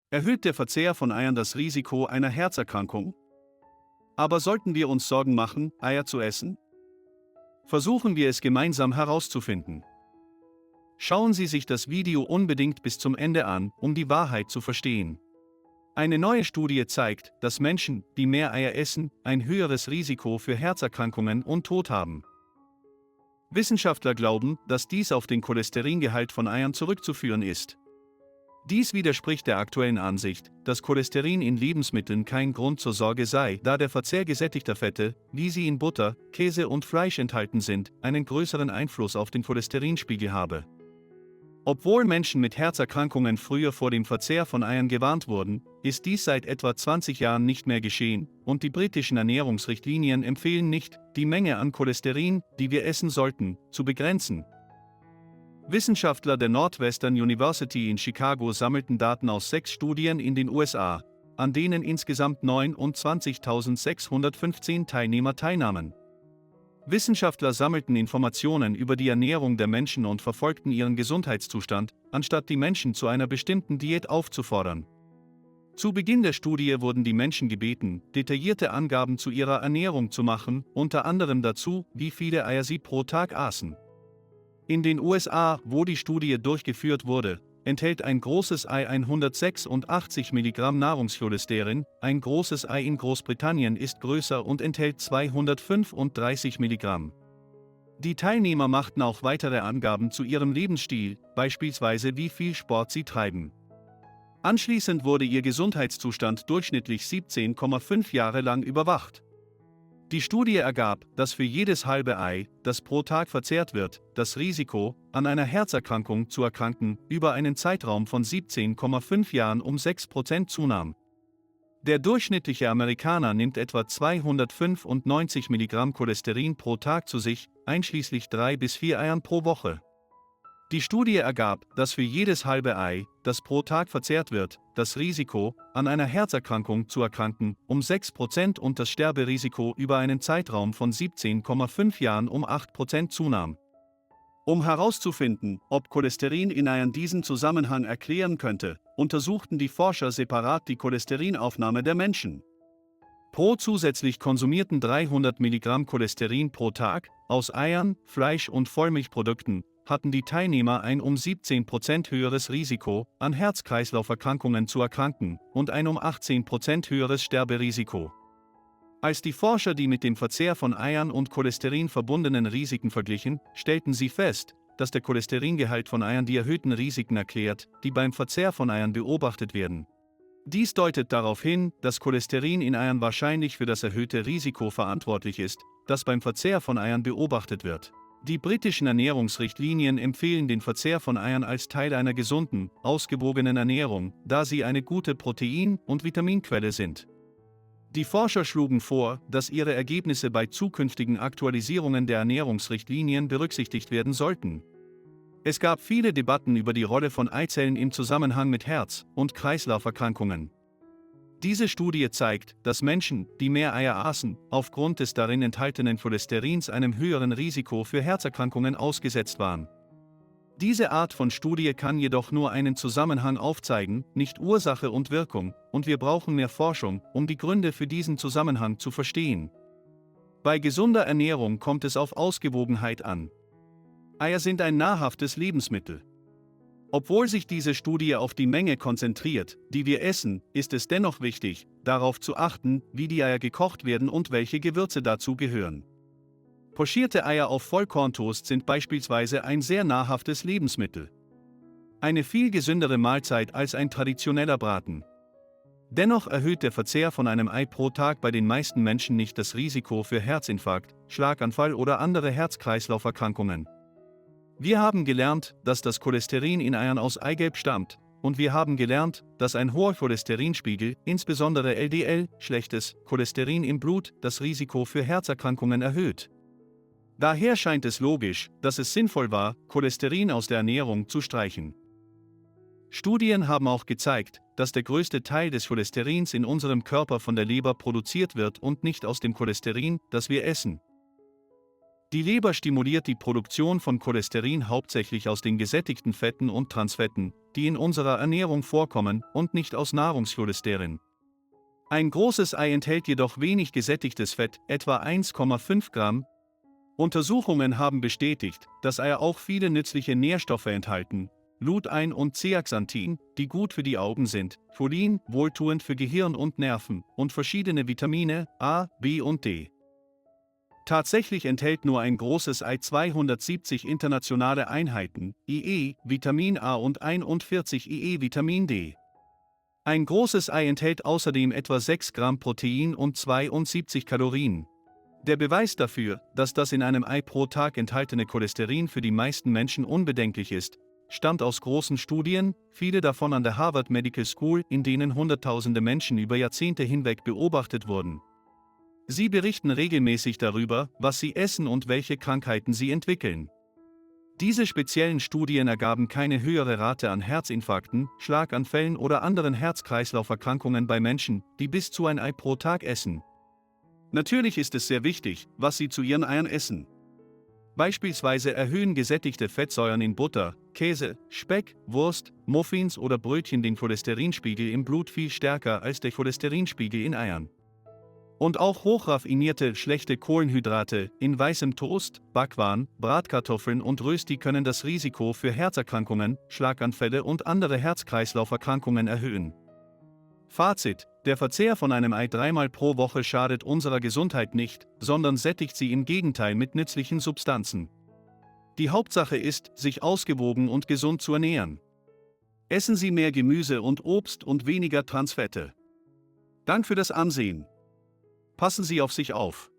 Erhöht der Verzehr von Eiern das Risiko einer Herzerkrankung? Aber sollten wir uns Sorgen machen, Eier zu essen? Versuchen wir es gemeinsam herauszufinden. Schauen Sie sich das Video unbedingt bis zum Ende an, um die Wahrheit zu verstehen. Eine neue Studie zeigt, dass Menschen, die mehr Eier essen, ein höheres Risiko für Herzerkrankungen und Tod haben. Wissenschaftler glauben, dass dies auf den Cholesteringehalt von Eiern zurückzuführen ist. Dies widerspricht der aktuellen Ansicht, dass Cholesterin in Lebensmitteln kein Grund zur Sorge sei, da der Verzehr gesättigter Fette, wie sie in Butter, Käse und Fleisch enthalten sind, einen größeren Einfluss auf den Cholesterinspiegel habe. Obwohl Menschen mit Herzerkrankungen früher vor dem Verzehr von Eiern gewarnt wurden, ist dies seit etwa 20 Jahren nicht mehr geschehen, und die britischen Ernährungsrichtlinien empfehlen nicht, die Menge an Cholesterin, die wir essen sollten, zu begrenzen. Wissenschaftler der Northwestern University in Chicago sammelten Daten aus 6 Studien in den USA, an denen insgesamt 29.615 Teilnehmer teilnahmen. Wissenschaftler sammelten Informationen über die Ernährung der Menschen und verfolgten ihren Gesundheitszustand, anstatt die Menschen zu einer bestimmten Diät aufzufordern. Zu Beginn der Studie wurden die Menschen gebeten, detaillierte Angaben zu ihrer Ernährung zu machen, unter anderem dazu, wie viele Eier sie pro Tag aßen. In den USA, wo die Studie durchgeführt wurde, enthält ein großes Ei 186 Milligramm Nahrungscholesterin, ein großes Ei in Großbritannien ist größer und enthält 235 Milligramm. Die Teilnehmer machten auch weitere Angaben zu ihrem Lebensstil, beispielsweise wie viel Sport sie treiben. Anschließend wurde ihr Gesundheitszustand durchschnittlich 17,5 Jahre lang überwacht. Die Studie ergab, dass für jedes halbe Ei, das pro Tag verzehrt wird, das Risiko, an einer Herzerkrankung zu erkranken, über einen Zeitraum von 17,5 Jahren um 6% zunahm. Der durchschnittliche Amerikaner nimmt etwa 295 Milligramm Cholesterin pro Tag zu sich, einschließlich 3 bis 4 Eiern pro Woche. Die Studie ergab, dass für jedes halbe Ei, das pro Tag verzehrt wird, das Risiko, an einer Herzerkrankung zu erkranken, um 6% und das Sterberisiko über einen Zeitraum von 17,5 Jahren um 8% zunahm. Um herauszufinden, ob Cholesterin in Eiern diesen Zusammenhang erklären könnte, untersuchten die Forscher separat die Cholesterinaufnahme der Menschen. Pro zusätzlich konsumierten 300 Milligramm Cholesterin pro Tag, aus Eiern, Fleisch und Vollmilchprodukten, hatten die Teilnehmer ein um 17% höheres Risiko, an Herz-Kreislauf-Erkrankungen zu erkranken, und ein um 18% höheres Sterberisiko. Als die Forscher die mit dem Verzehr von Eiern und Cholesterin verbundenen Risiken verglichen, stellten sie fest, dass der Cholesteringehalt von Eiern die erhöhten Risiken erklärt, die beim Verzehr von Eiern beobachtet werden. Dies deutet darauf hin, dass Cholesterin in Eiern wahrscheinlich für das erhöhte Risiko verantwortlich ist, das beim Verzehr von Eiern beobachtet wird. Die britischen Ernährungsrichtlinien empfehlen den Verzehr von Eiern als Teil einer gesunden, ausgewogenen Ernährung, da sie eine gute Protein- und Vitaminquelle sind. Die Forscher schlugen vor, dass ihre Ergebnisse bei zukünftigen Aktualisierungen der Ernährungsrichtlinien berücksichtigt werden sollten. Es gab viele Debatten über die Rolle von Eizellen im Zusammenhang mit Herz- und Kreislauferkrankungen. Diese Studie zeigt, dass Menschen, die mehr Eier aßen, aufgrund des darin enthaltenen Cholesterins einem höheren Risiko für Herzerkrankungen ausgesetzt waren. Diese Art von Studie kann jedoch nur einen Zusammenhang aufzeigen, nicht Ursache und Wirkung, und wir brauchen mehr Forschung, um die Gründe für diesen Zusammenhang zu verstehen. Bei gesunder Ernährung kommt es auf Ausgewogenheit an. Eier sind ein nahrhaftes Lebensmittel. Obwohl sich diese Studie auf die Menge konzentriert, die wir essen, ist es dennoch wichtig, darauf zu achten, wie die Eier gekocht werden und welche Gewürze dazu gehören. Pochierte Eier auf Vollkorntoast sind beispielsweise ein sehr nahrhaftes Lebensmittel. Eine viel gesündere Mahlzeit als ein traditioneller Braten. Dennoch erhöht der Verzehr von einem Ei pro Tag bei den meisten Menschen nicht das Risiko für Herzinfarkt, Schlaganfall oder andere Herz-Kreislauf-Erkrankungen. Wir haben gelernt, dass das Cholesterin in Eiern aus Eigelb stammt, und wir haben gelernt, dass ein hoher Cholesterinspiegel, insbesondere LDL, schlechtes Cholesterin im Blut, das Risiko für Herzerkrankungen erhöht. Daher scheint es logisch, dass es sinnvoll war, Cholesterin aus der Ernährung zu streichen. Studien haben auch gezeigt, dass der größte Teil des Cholesterins in unserem Körper von der Leber produziert wird und nicht aus dem Cholesterin, das wir essen. Die Leber stimuliert die Produktion von Cholesterin hauptsächlich aus den gesättigten Fetten und Transfetten, die in unserer Ernährung vorkommen, und nicht aus Nahrungscholesterin. Ein großes Ei enthält jedoch wenig gesättigtes Fett, etwa 1,5 Gramm. Untersuchungen haben bestätigt, dass Eier auch viele nützliche Nährstoffe enthalten: Lutein und Zeaxanthin, die gut für die Augen sind, Folin, wohltuend für Gehirn und Nerven, und verschiedene Vitamine A, B und D. Tatsächlich enthält nur ein großes Ei 270 internationale Einheiten IE, Vitamin A und 41 IE, Vitamin D. Ein großes Ei enthält außerdem etwa 6 Gramm Protein und 72 Kalorien. Der Beweis dafür, dass das in einem Ei pro Tag enthaltene Cholesterin für die meisten Menschen unbedenklich ist, stammt aus großen Studien, viele davon an der Harvard Medical School, in denen Hunderttausende Menschen über Jahrzehnte hinweg beobachtet wurden. Sie berichten regelmäßig darüber, was sie essen und welche Krankheiten sie entwickeln. Diese speziellen Studien ergaben keine höhere Rate an Herzinfarkten, Schlaganfällen oder anderen Herz-Kreislauf-Erkrankungen bei Menschen, die bis zu ein Ei pro Tag essen. Natürlich ist es sehr wichtig, was Sie zu Ihren Eiern essen. Beispielsweise erhöhen gesättigte Fettsäuren in Butter, Käse, Speck, Wurst, Muffins oder Brötchen den Cholesterinspiegel im Blut viel stärker als der Cholesterinspiegel in Eiern. Und auch hochraffinierte, schlechte Kohlenhydrate in weißem Toast, Backwaren, Bratkartoffeln und Rösti können das Risiko für Herzerkrankungen, Schlaganfälle und andere Herz-Kreislauf-Erkrankungen erhöhen. Fazit: Der Verzehr von einem Ei 3-mal pro Woche schadet unserer Gesundheit nicht, sondern sättigt sie im Gegenteil mit nützlichen Substanzen. Die Hauptsache ist, sich ausgewogen und gesund zu ernähren. Essen Sie mehr Gemüse und Obst und weniger Transfette. Dank für das Ansehen. Passen Sie auf sich auf.